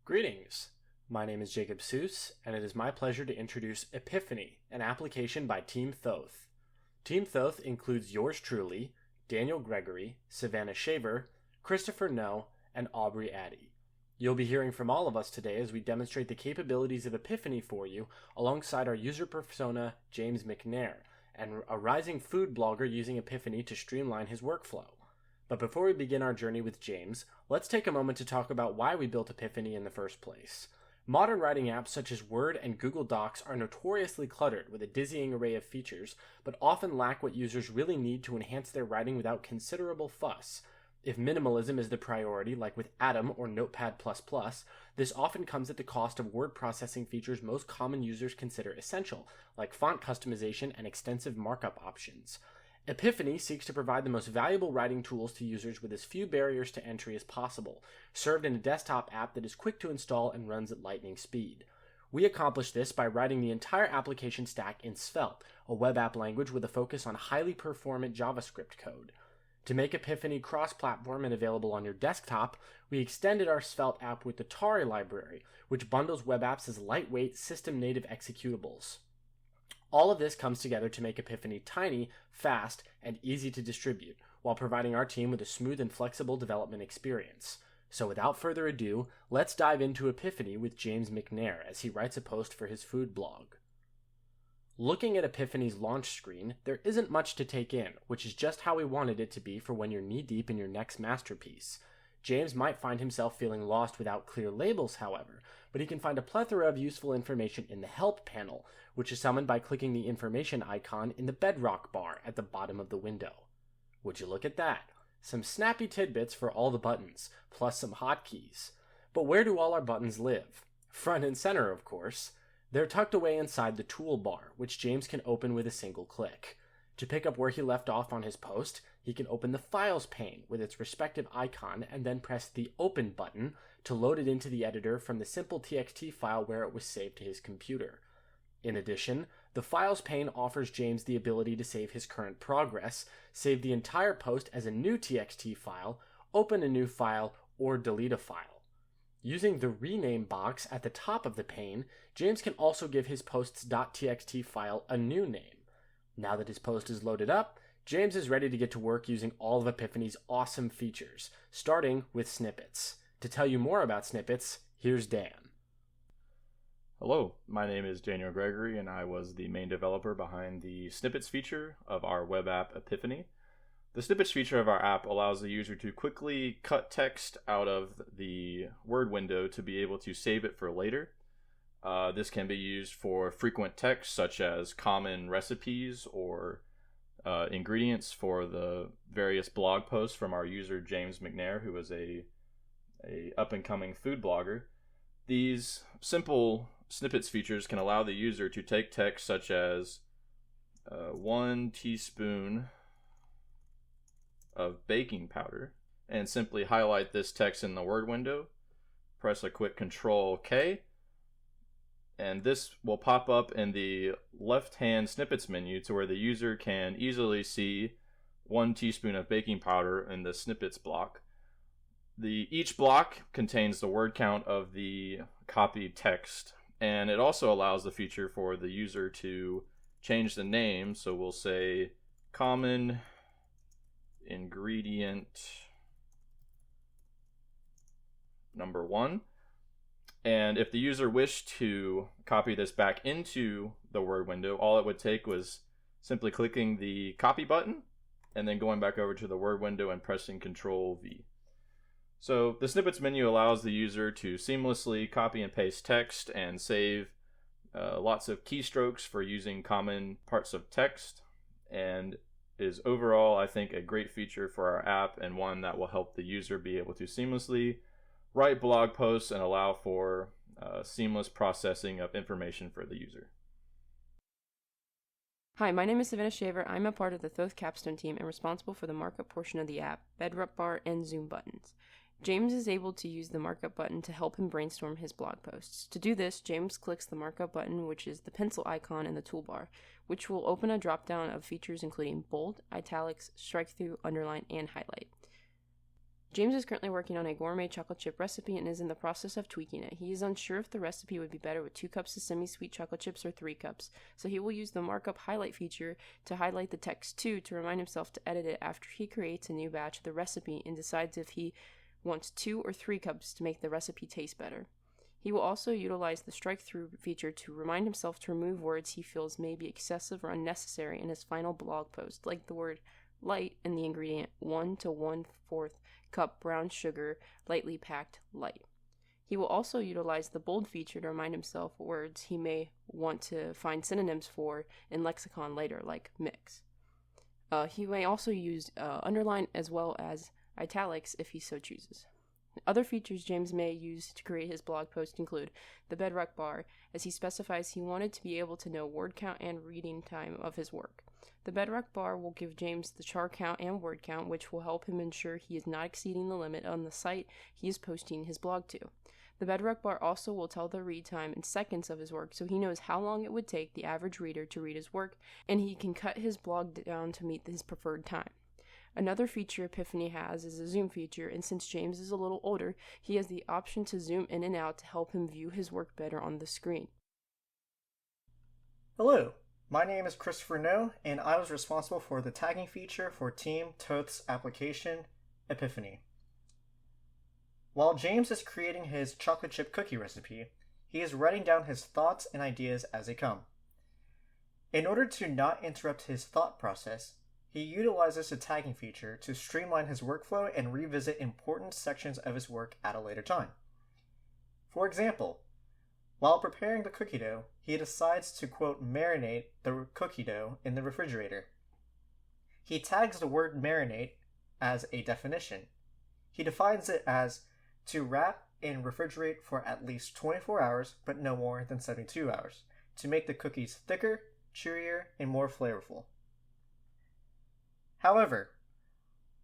Greetings! My name is Jacob Seuss, and it is my pleasure to introduce Epiphany, an application by Team Thoth. Team Thoth includes yours truly, Daniel Gregory, Savannah Shaver, Christopher No, and Aubrey Addy. You'll be hearing from all of us today as we demonstrate the capabilities of Epiphany for you alongside our user persona, James McNair, and a rising food blogger using Epiphany to streamline his workflow. But before we begin our journey with James, let's take a moment to talk about why we built Epiphany in the first place. Modern writing apps such as Word and Google Docs are notoriously cluttered with a dizzying array of features, but often lack what users really need to enhance their writing without considerable fuss. If minimalism is the priority, like with Atom or Notepad++, this often comes at the cost of word processing features most common users consider essential, like font customization and extensive markup options. Epiphany seeks to provide the most valuable writing tools to users with as few barriers to entry as possible, served in a desktop app that is quick to install and runs at lightning speed. We accomplish this by writing the entire application stack in Svelte, a web app language with a focus on highly performant JavaScript code. To make Epiphany cross-platform and available on your desktop, we extended our Svelte app with the Tari library, which bundles web apps as lightweight, system-native executables. All of this comes together to make Epiphany tiny, fast, and easy to distribute, while providing our team with a smooth and flexible development experience. So without further ado, let's dive into Epiphany with James McNair as he writes a post for his food blog. Looking at Epiphany's launch screen, there isn't much to take in, which is just how we wanted it to be for when you're knee-deep in your next masterpiece. James might find himself feeling lost without clear labels, however, but he can find a plethora of useful information in the Help panel, which is summoned by clicking the information icon in the bedrock bar at the bottom of the window. Would you look at that? Some snappy tidbits for all the buttons, plus some hotkeys. But where do all our buttons live? Front and center, of course. They're tucked away inside the toolbar, which James can open with a single click. To pick up where he left off on his post, he can open the Files pane with its respective icon and then press the Open button to load it into the editor from the simple TXT file where it was saved to his computer. In addition, the Files pane offers James the ability to save his current progress, save the entire post as a new TXT file, open a new file, or delete a file. Using the rename box at the top of the pane, James can also give his posts.txt file a new name. Now that his post is loaded up, James is ready to get to work using all of Epiphany's awesome features, starting with snippets. To tell you more about snippets, here's Dan. Hello, my name is Daniel Gregory, and I was the main developer behind the snippets feature of our web app Epiphany. The snippets feature of our app allows the user to quickly cut text out of the Word window to be able to save it for later. This can be used for frequent text such as common recipes or ingredients for the various blog posts from our user James McNair, who is a up-and-coming food blogger. These simple snippets features can allow the user to take text such as 1 teaspoon of baking powder and simply highlight this text in the Word window, press a quick Control K, and this will pop up in the left-hand snippets menu to where the user can easily see 1 teaspoon of baking powder in the snippets block. Each block contains the word count of the copied text, and it also allows the feature for the user to change the name. So we'll say common ingredient number 1. And if the user wished to copy this back into the Word window, all it would take was simply clicking the copy button and then going back over to the Word window and pressing Control V. So the snippets menu allows the user to seamlessly copy and paste text and save lots of keystrokes for using common parts of text, and is overall, I think, a great feature for our app and one that will help the user be able to seamlessly write blog posts and allow for seamless processing of information for the user. Hi, my name is Savannah Shaver. I'm a part of the Thoth Capstone team and responsible for the markup portion of the app, bedrock bar, and zoom buttons. James is able to use the markup button to help him brainstorm his blog posts. To do this, James clicks the markup button, which is the pencil icon in the toolbar, which will open a drop-down of features including bold, italics, strike-through, underline, and highlight. James is currently working on a gourmet chocolate chip recipe and is in the process of tweaking it. He is unsure if the recipe would be better with 2 cups of semi-sweet chocolate chips or 3 cups, so he will use the markup highlight feature to highlight the text too to remind himself to edit it after he creates a new batch of the recipe and decides if he wants 2 or 3 cups to make the recipe taste better. He will also utilize the strike-through feature to remind himself to remove words he feels may be excessive or unnecessary in his final blog post, like the word light and the ingredient 1 to 1/4 cup brown sugar, lightly packed light. He will also utilize the bold feature to remind himself words he may want to find synonyms for in lexicon later, like mix. He may also use underline as well as italics if he so chooses. Other features James may use to create his blog post include the bedrock bar, as he specifies he wanted to be able to know word count and reading time of his work. The bedrock bar will give James the char count and word count, which will help him ensure he is not exceeding the limit on the site he is posting his blog to. The bedrock bar also will tell the read time in seconds of his work, so he knows how long it would take the average reader to read his work, and he can cut his blog down to meet his preferred time. Another feature Epiphany has is a zoom feature, and since James is a little older, he has the option to zoom in and out to help him view his work better on the screen. Hello, my name is Christopher No, and I was responsible for the tagging feature for Team Toth's application, Epiphany. While James is creating his chocolate chip cookie recipe, he is writing down his thoughts and ideas as they come. In order to not interrupt his thought process, he utilizes the tagging feature to streamline his workflow and revisit important sections of his work at a later time. For example, while preparing the cookie dough, he decides to, quote, marinate the cookie dough in the refrigerator. He tags the word marinate as a definition. He defines it as to wrap and refrigerate for at least 24 hours, but no more than 72 hours, to make the cookies thicker, chewier, and more flavorful. However,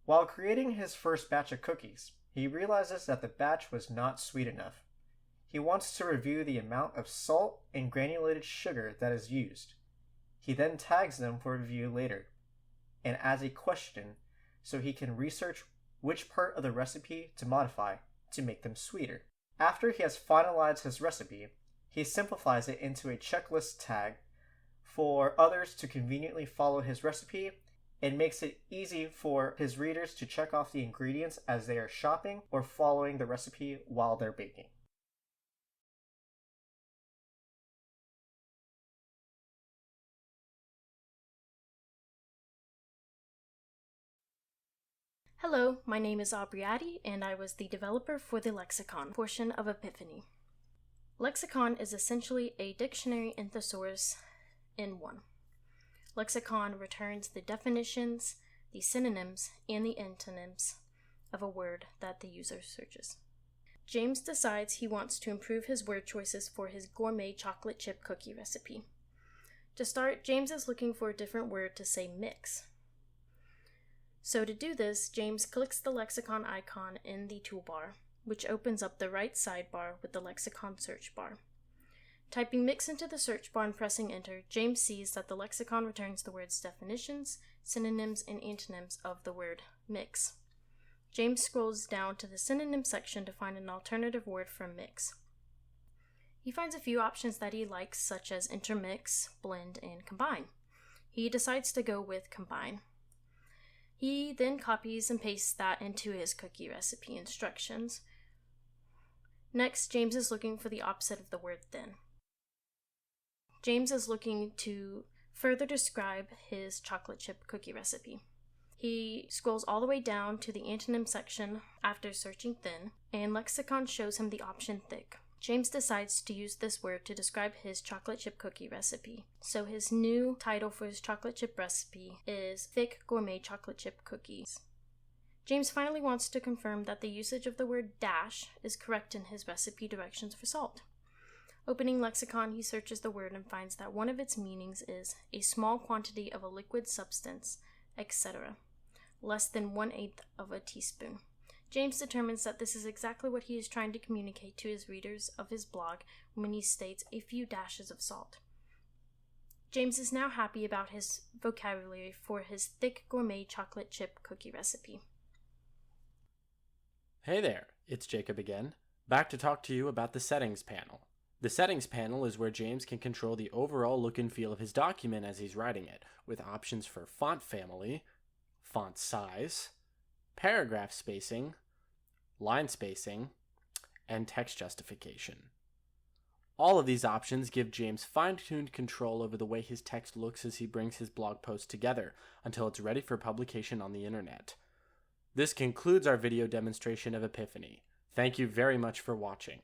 while creating his first batch of cookies, he realizes that the batch was not sweet enough. He wants to review the amount of salt and granulated sugar that is used. He then tags them for review later, and adds a question so he can research which part of the recipe to modify to make them sweeter. After he has finalized his recipe, he simplifies it into a checklist tag for others to conveniently follow his recipe, and makes it easy for his readers to check off the ingredients as they are shopping or following the recipe while they're baking. Hello, my name is Aubrey Addy, and I was the developer for the lexicon portion of Epiphany. Lexicon is essentially a dictionary and thesaurus in one. Lexicon returns the definitions, the synonyms, and the antonyms of a word that the user searches. James decides he wants to improve his word choices for his gourmet chocolate chip cookie recipe. To start, James is looking for a different word to say mix. So to do this, James clicks the lexicon icon in the toolbar, which opens up the right sidebar with the lexicon search bar. Typing mix into the search bar and pressing enter, James sees that the lexicon returns the word's definitions, synonyms, and antonyms of the word mix. James scrolls down to the synonym section to find an alternative word for mix. He finds a few options that he likes, such as intermix, blend, and combine. He decides to go with combine. He then copies and pastes that into his cookie recipe instructions. Next, James is looking for the opposite of the word thin. James is looking to further describe his chocolate chip cookie recipe. He scrolls all the way down to the antonym section after searching thin, and lexicon shows him the option thick. James decides to use this word to describe his chocolate chip cookie recipe. So his new title for his chocolate chip recipe is Thick Gourmet Chocolate Chip Cookies. James finally wants to confirm that the usage of the word dash is correct in his recipe directions for salt. Opening lexicon, he searches the word and finds that one of its meanings is a small quantity of a liquid substance, etc., less than 1/8 of a teaspoon. James determines that this is exactly what he is trying to communicate to his readers of his blog when he states a few dashes of salt. James is now happy about his vocabulary for his thick gourmet chocolate chip cookie recipe. Hey there, it's Jacob again, back to talk to you about the Settings panel. The Settings panel is where James can control the overall look and feel of his document as he's writing it, with options for font family, font size, paragraph spacing, line spacing, and text justification. All of these options give James fine-tuned control over the way his text looks as he brings his blog post together until it's ready for publication on the internet. This concludes our video demonstration of Epiphany. Thank you very much for watching.